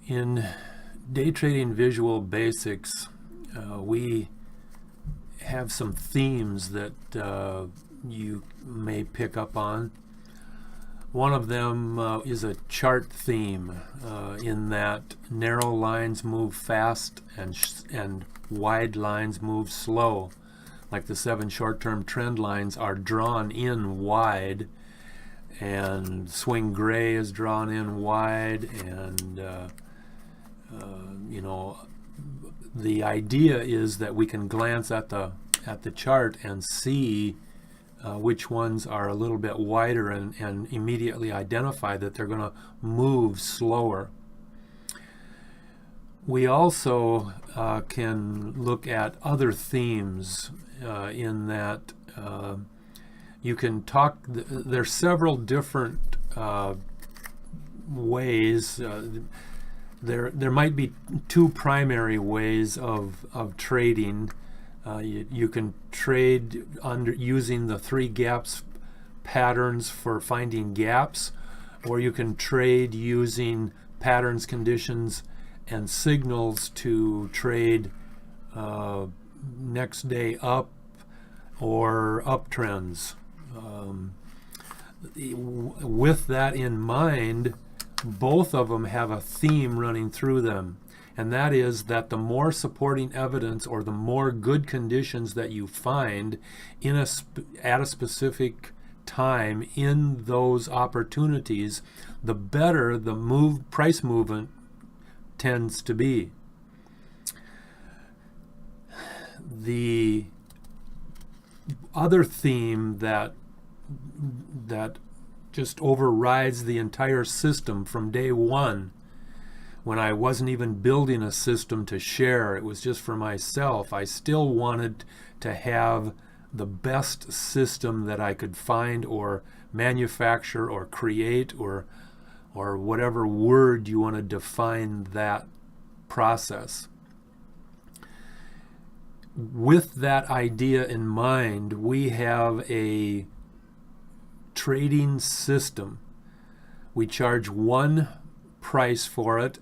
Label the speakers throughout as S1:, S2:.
S1: In Day Trading Visual Basics, we have some themes that you may pick up on. One of them is a chart theme in that narrow lines move fast and wide lines move slow. Like the 7 short-term trend lines are drawn in wide, and swing gray is drawn in wide, and the idea is that we can glance at the chart and see which ones are a little bit wider and immediately identify that they're going to move slower. We also can look at other themes in that you can talk. There's several different ways. There might be 2 primary ways of trading. You can trade using the 3 gaps patterns for finding gaps, or you can trade using patterns, conditions, and signals to trade next day up or uptrends. With that in mind, both of them have a theme running through them, and that is that the more supporting evidence or the more good conditions that you find at a specific time in those opportunities, the better the price movement tends to be. The other theme that just overrides the entire system from day one, when I wasn't even building a system to share, it was just for myself, I still wanted to have the best system that I could find or manufacture or create, or whatever word you want to define that process. With that idea in mind, we have a trading system. We charge one price for it.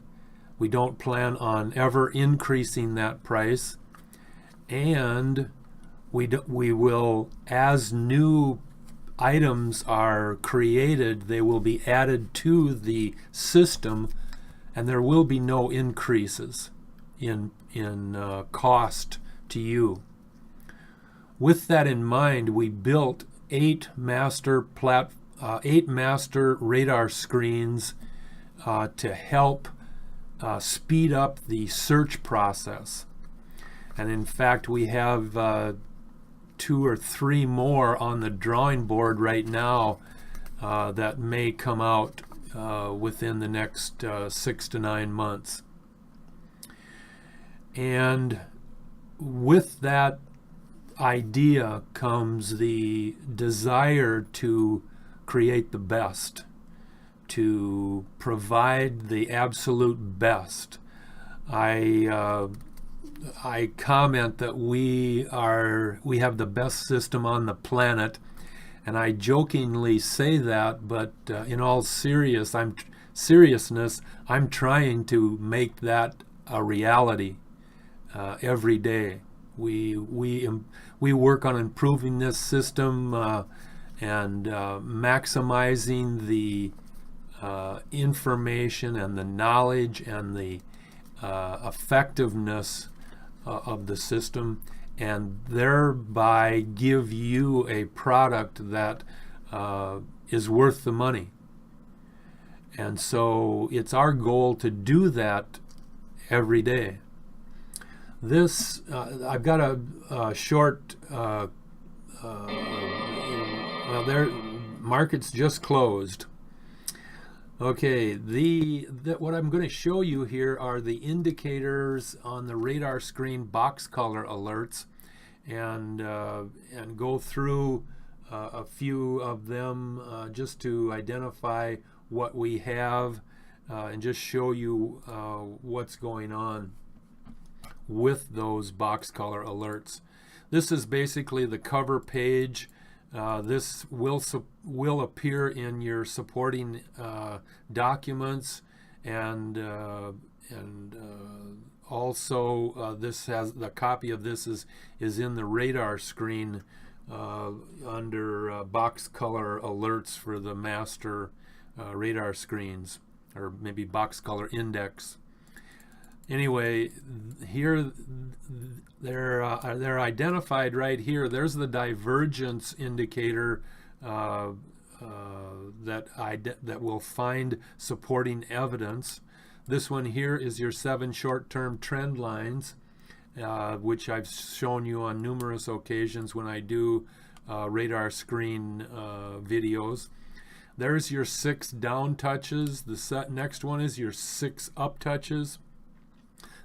S1: We don't plan on ever increasing that price, and we will, as new items are created, they will be added to the system, and there will be no increases in cost to you. With that in mind, we built 8 master radar screens to help speed up the search process. And in fact, we have 2 or 3 more on the drawing board right now that may come out within the next 6 to 9 months. And with that idea comes the desire to create the best, to provide the absolute best. I comment that we have the best system on the planet, and I jokingly say that, but in all seriousness, I'm trying to make that a reality every day. We work on improving this system and maximizing the information and the knowledge and the effectiveness of the system, and thereby give you a product that is worth the money. And so it's our goal to do that every day. This I've got a short there, market's just closed. Okay, what I'm going to show you here are the indicators on the radar screen box color alerts, and go through a few of them just to identify what we have and just show you what's going on with those box color alerts. This is basically the cover page. This will appear in your supporting documents, and also this has the copy of this is in the radar screen under box color alerts for the master radar screens, or maybe box color index. Anyway, here they're identified right here. There's the divergence indicator that will find supporting evidence. This one here is your 7 short-term trend lines, which I've shown you on numerous occasions when I do radar screen videos. There's your 6 down touches. The next one is your 6 up touches.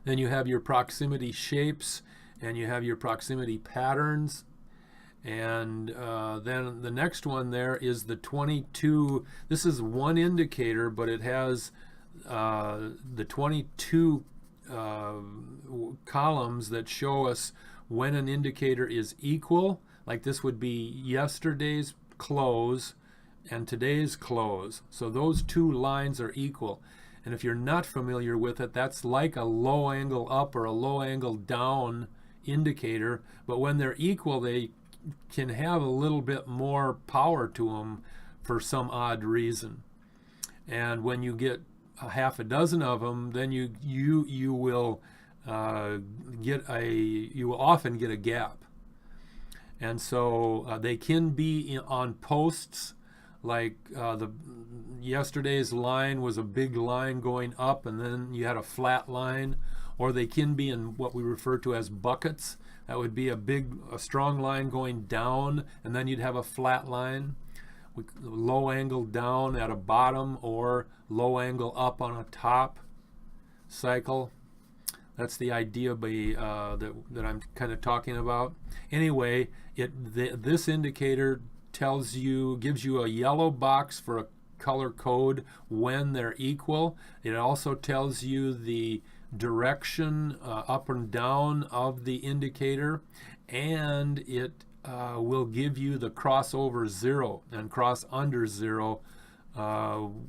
S1: Then you have your proximity shapes, and you have your proximity patterns. And then the next one there is the 22. This is one indicator, but it has the 22 columns that show us when an indicator is equal. Like this would be yesterday's close and today's close. So those 2 lines are equal. And if you're not familiar with it, that's like a low angle up or a low angle down indicator. But when they're equal, they can have a little bit more power to them for some odd reason. And when you get a half a dozen of them, then you will you will often get a gap. And so they can be on posts, like yesterday's line was a big line going up, and then you had a flat line. Or they can be in what we refer to as buckets. That would be a strong line going down, and then you'd have a flat line. Low angle down at a bottom, or low angle up on a top cycle. That's the idea that I'm kind of talking about. Anyway, this indicator gives you a yellow box for a color code when they're equal. It also tells you the direction up and down of the indicator, and it will give you the crossover 0 and cross under 0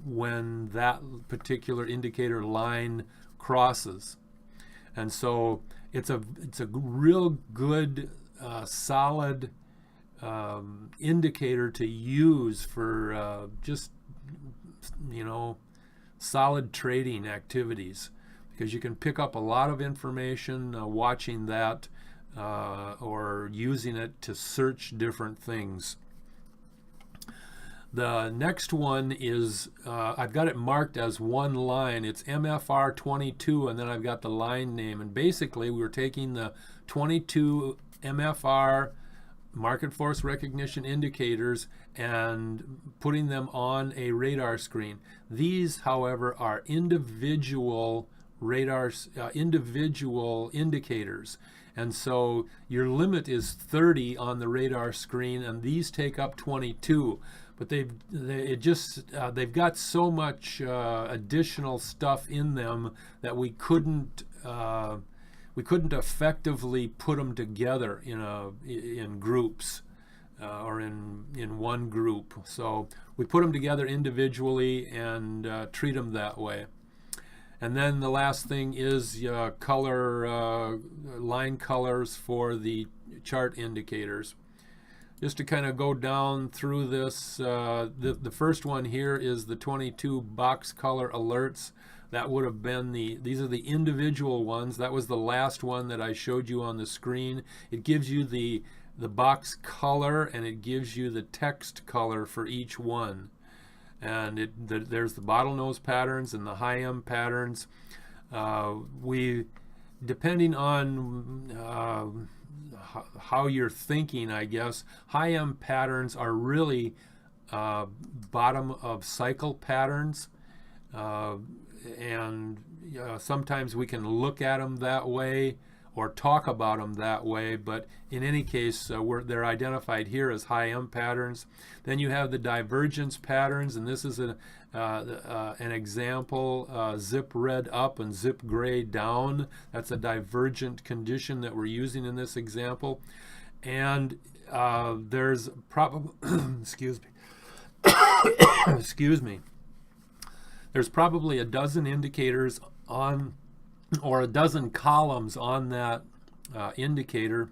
S1: when that particular indicator line crosses. And so it's a real good solid indicator to use for just solid trading activities, because you can pick up a lot of information watching that or using it to search different things. The next one is, I've got it marked as one line. It's MFR 22, and then I've got the line name. And basically, we're taking the 22 MFR market force recognition indicators and putting them on a radar screen. These, however, are individual individual indicators. And so your limit is 30 on the radar screen, and these take up 22. But they've got so much additional stuff in them that we couldn't effectively put them together in groups or in one group. So we put them together individually and treat them that way. And then the last thing is line colors for the chart indicators. Just to kind of go down through this, the first one here is the 22 box color alerts. That would have been these are the individual ones. That was the last one that I showed you on the screen. It gives you the box color, and it gives you the text color for each one. And there's the bottlenose patterns and the high M patterns. Depending on how you're thinking, I guess, high M patterns are really bottom of cycle patterns, and sometimes we can look at them that way or talk about them that way, but in any case, they're identified here as high M patterns. Then you have the divergence patterns, and this is an example, zip red up and zip gray down. That's a divergent condition that we're using in this example. And there's probably, excuse me, there's probably a dozen indicators on or a dozen columns on that indicator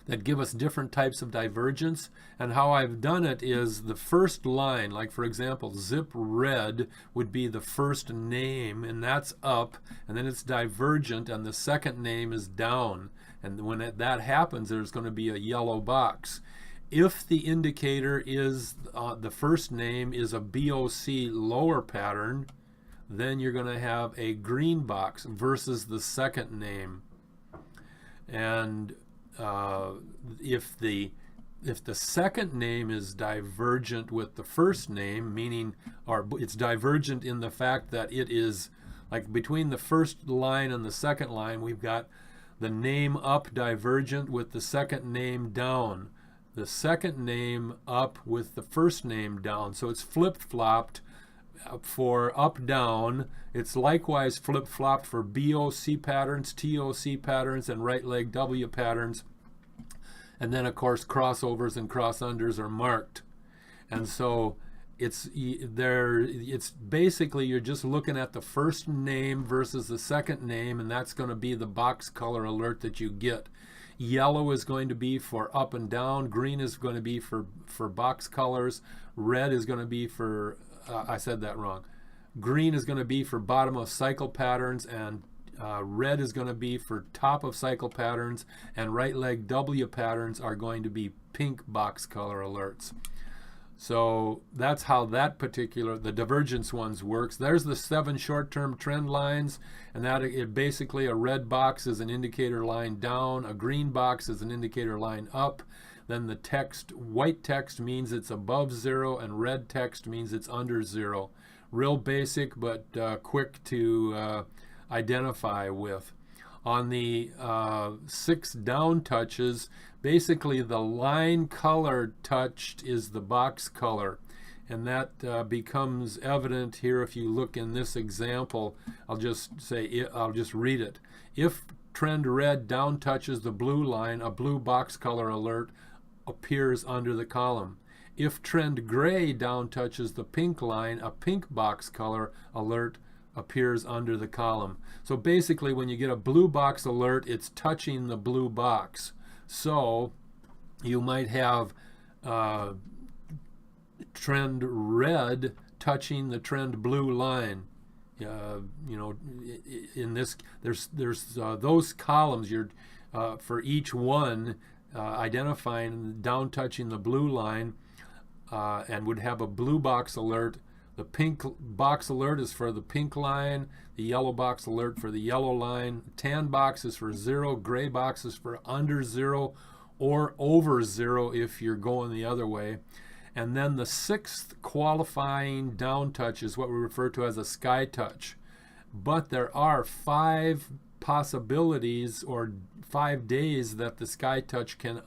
S1: that give us different types of divergence. And how I've done it is the first line, like for example, zip red would be the first name, and that's up, and then it's divergent, and the second name is down. And when that happens, there's going to be a yellow box. If the indicator is, the first name is a BOC lower pattern, then you're going to have a green box versus the second name. And if the second name is divergent with the first name, meaning, or it's divergent in the fact that it is like between the first line and the second line, we've got the name up divergent with the second name down, the second name up with the first name down. So it's flip-flopped for up-down. It's likewise flip-flopped for BOC patterns, TOC patterns, and right leg W patterns. And then, of course, crossovers and cross-unders are marked. And so it's basically you're just looking at the first name versus the second name, and that's going to be the box color alert that you get. Yellow is going to be for up and down. Green is going to be for box colors. Red is going to be for I said that wrong. Green is going to be for bottom of cycle patterns, and red is going to be for top of cycle patterns, and right leg W patterns are going to be pink box color alerts. So that's how that particular, the divergence ones works. There's the 7 short-term trend lines, and that basically a red box is an indicator line down, a green box is an indicator line up. Then the text, white text means it's above 0, and red text means it's under 0. Real basic, but quick to identify with. On the 6 down touches, basically the line color touched is the box color. And that becomes evident here if you look in this example. I'll just read it. If trend red down touches the blue line, a blue box color alert appears under the column. If trend gray down touches the pink line, a pink box color alert appears under the column. So basically when you get a blue box alert, it's touching the blue box. So you might have trend red touching the trend blue line. In this, there's those columns. You're for each one identifying down touching the blue line, and would have a blue box alert. The pink box alert is for the pink line, the yellow box alert for the yellow line, tan box is for 0, gray box is for under 0 or over 0 if you're going the other way. And then the 6th qualifying down touch is what we refer to as a sky touch. But there are 5 possibilities or 5 days that the sky touch can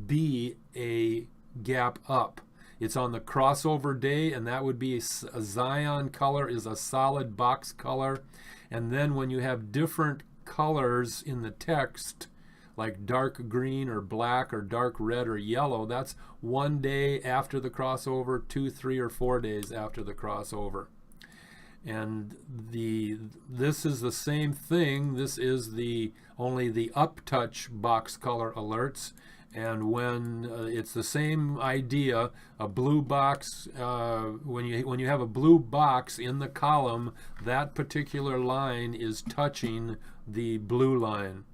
S1: be a gap up. It's on the crossover day, and that would be a Zion color is a solid box color. And then when you have different colors in the text, like dark green or black or dark red or yellow, that's 1 day after the crossover, 2, 3, or 4 days after the crossover. And this is the same thing. This is only the up touch box color alerts. And when it's the same idea, a blue box, when you have a blue box in the column, that particular line is touching the blue line.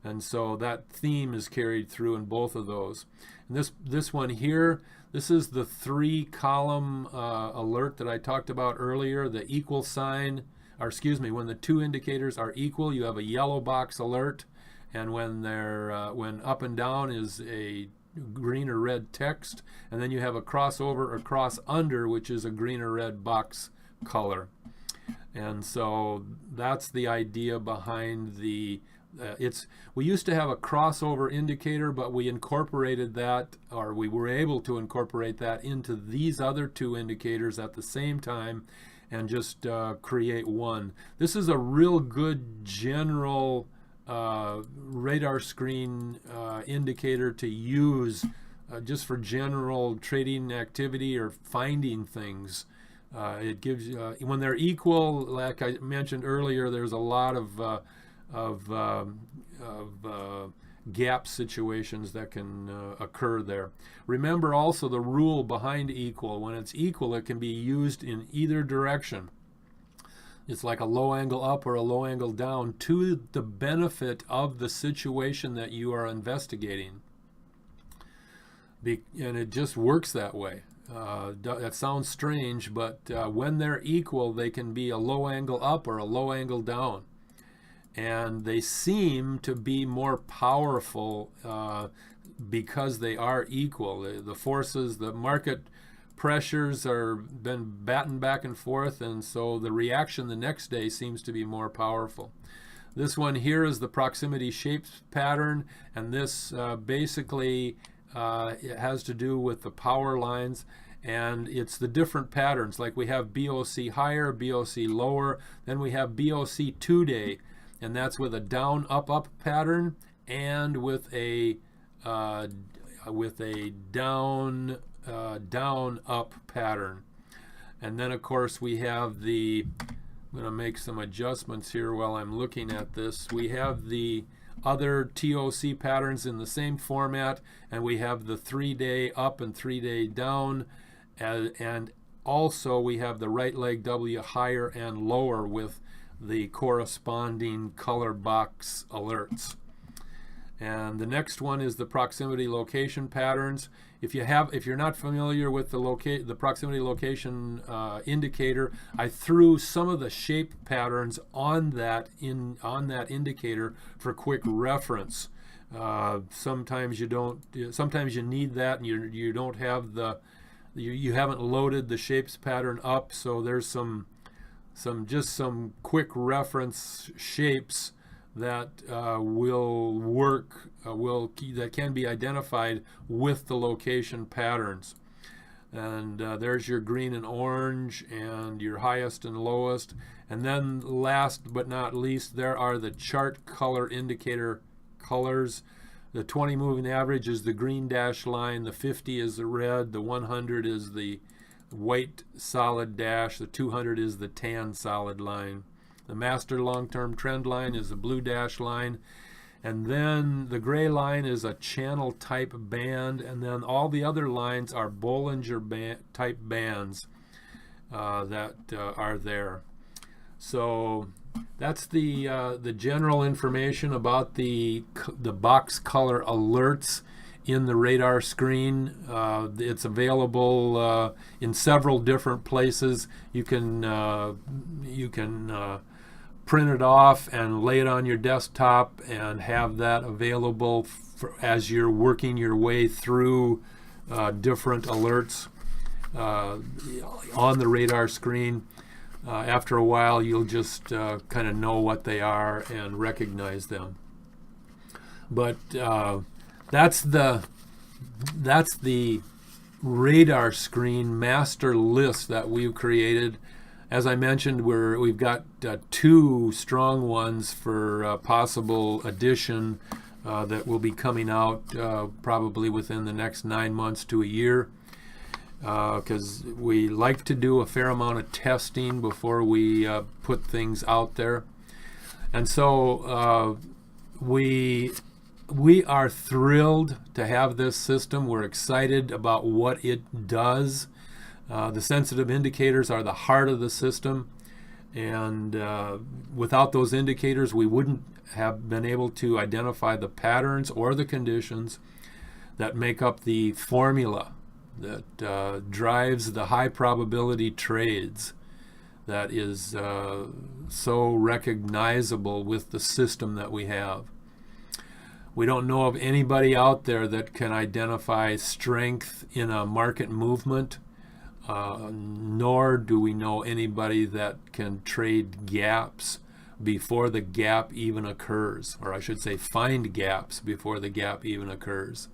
S1: And so that theme is carried through in both of those. And this one here, this is the 3-column alert that I talked about earlier, the equal sign, or excuse me, when the 2 indicators are equal, you have a yellow box alert. And when when up and down is a green or red text, and then you have a crossover or cross under, which is a green or red box color. And so that's the idea behind the we used to have a crossover indicator, but we incorporated that, or we were able to incorporate that into these other 2 indicators at the same time and just create one. This is a real good general radar screen indicator to use just for general trading activity or finding things. It gives when they're equal, like I mentioned earlier, there's a lot of gap situations that can occur there. Remember also the rule behind equal. When it's equal, it can be used in either direction. It's like a low angle up or a low angle down to the benefit of the situation that you are investigating. And it just works that way. That sounds strange, but when they're equal, they can be a low angle up or a low angle down. And they seem to be more powerful because they are equal. The forces, the market pressures are been batting back and forth, and so the reaction the next day seems to be more powerful. This one here is the proximity shapes pattern, and this basically it has to do with the power lines, and it's the different patterns. Like we have BOC higher, BOC lower, then we have BOC 2-day, and that's with a down up up pattern and with a down down up pattern. And then of course we have the, I'm going to make some adjustments here while I'm looking at this. We have the other TOC patterns in the same format, and we have the 3-day up and 3-day down, and also we have the right leg W higher and lower with the corresponding color box alerts. And the next one is the proximity location patterns. If you're not familiar with the proximity location indicator, I threw some of the shape patterns on that indicator for quick reference. Sometimes you don't. Sometimes you need that, and you don't have you haven't loaded the shapes pattern up. So there's some quick reference shapes that will work, that can be identified with the location patterns. And there's your green and orange and your highest and lowest. And then last but not least, there are the chart color indicator colors. The 20 moving average is the green dash line, the 50 is the red, the 100 is the white solid dash, the 200 is the tan solid line. The master long-term trend line is the blue dash line, and then the gray line is a channel type band, and then all the other lines are Bollinger type bands that are there. So that's the general information about the box color alerts in the radar screen. It's available in several different places. You can print it off and lay it on your desktop and have that available as you're working your way through different alerts on the radar screen. After a while, you'll just kind of know what they are and recognize them. But that's the radar screen master list that we've created. As I mentioned, we've got 2 strong ones for possible addition that will be coming out probably within the next 9 months to a year, because we like to do a fair amount of testing before we put things out there. And so we are thrilled to have this system. We're excited about what it does. The sensitive indicators are the heart of the system, and without those indicators we wouldn't have been able to identify the patterns or the conditions that make up the formula that drives the high probability trades that is so recognizable with the system that we have. We don't know of anybody out there that can identify strength in a market movement. Nor do we know anybody that can trade gaps before the gap even occurs, or I should say find gaps before the gap even occurs.